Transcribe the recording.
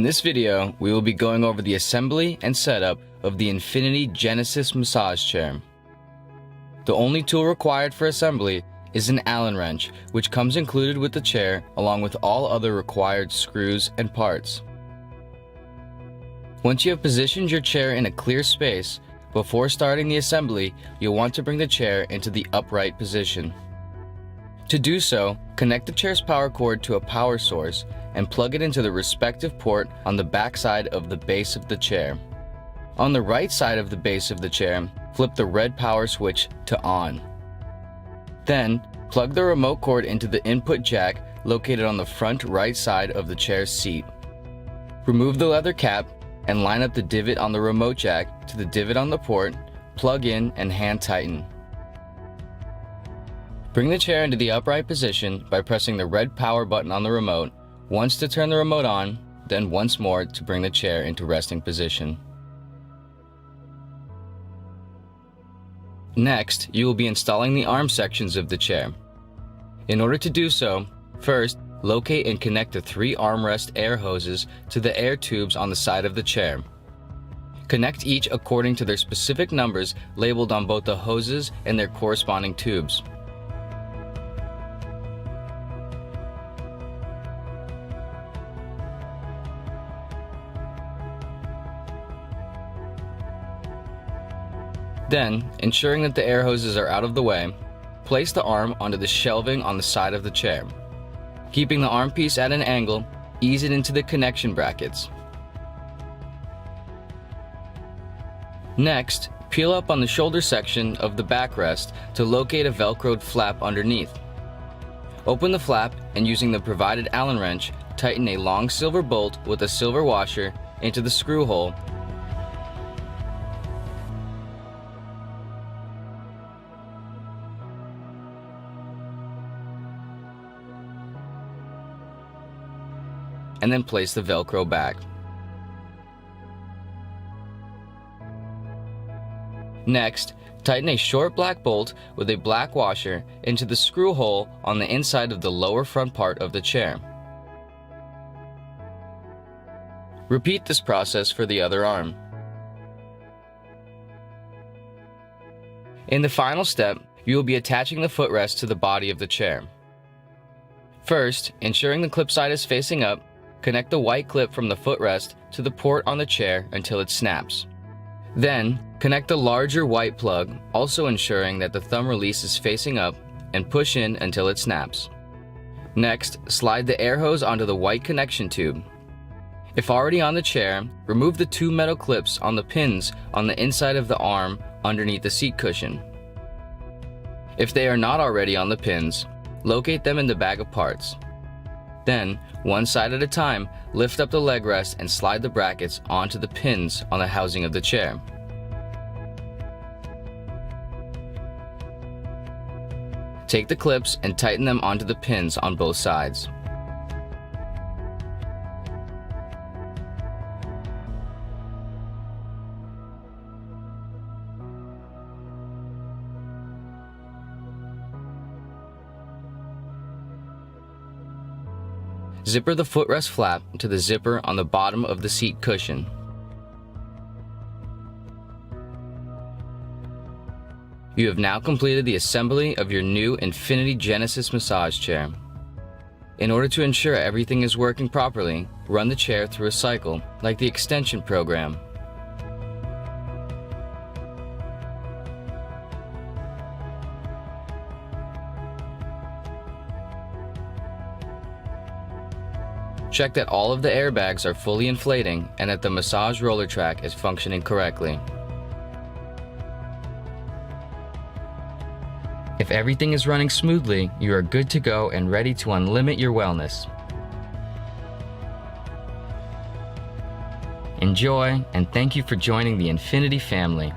In this video, we will be going over the assembly and setup of the Infinity Genesis massage chair. The only tool required for assembly is an Allen wrench, which comes included with the chair along with all other required screws and parts. Once you have positioned your chair in a clear space, before starting the assembly, you'll want to bring the chair into the upright position. To do so, connect the chair's power cord to a power source and plug it into the respective port on the back side of the base of the chair. On the right side of the base of the chair, flip the red power switch to on. Then, plug the remote cord into the input jack located on the front right side of the chair's seat. Remove the leather cap and line up the divot on the remote jack to the divot on the port, plug in and hand tighten. Bring the chair into the upright position by pressing the red power button on the remote, once to turn the remote on, then once more to bring the chair into resting position. Next, you will be installing the arm sections of the chair. In order to do so, first, locate and connect the 3 armrest air hoses to the air tubes on the side of the chair. Connect each according to their specific numbers labeled on both the hoses and their corresponding tubes. Then, ensuring that the air hoses are out of the way, place the arm onto the shelving on the side of the chair. Keeping the arm piece at an angle, ease it into the connection brackets. Next, peel up on the shoulder section of the backrest to locate a velcroed flap underneath. Open the flap and using the provided Allen wrench, tighten a long silver bolt with a silver washer into the screw hole. And then place the Velcro back. Next, tighten a short black bolt with a black washer into the screw hole on the inside of the lower front part of the chair. Repeat this process for the other arm. In the final step, you will be attaching the footrest to the body of the chair. First, ensuring the clip side is facing up, connect the white clip from the footrest to the port on the chair until it snaps. Then, connect the larger white plug, also ensuring that the thumb release is facing up, and push in until it snaps. Next, slide the air hose onto the white connection tube. If already on the chair, remove the 2 metal clips on the pins on the inside of the arm underneath the seat cushion. If they are not already on the pins, locate them in the bag of parts. Then, one side at a time, lift up the leg rest and slide the brackets onto the pins on the housing of the chair. Take the clips and tighten them onto the pins on both sides. Zipper the footrest flap to the zipper on the bottom of the seat cushion. You have now completed the assembly of your new Infinity Genesis massage chair. In order to ensure everything is working properly, run the chair through a cycle, like the extension program. Check that all of the airbags are fully inflating and that the massage roller track is functioning correctly. If everything is running smoothly, you are good to go and ready to unlimit your wellness. Enjoy, and thank you for joining the Infinity family.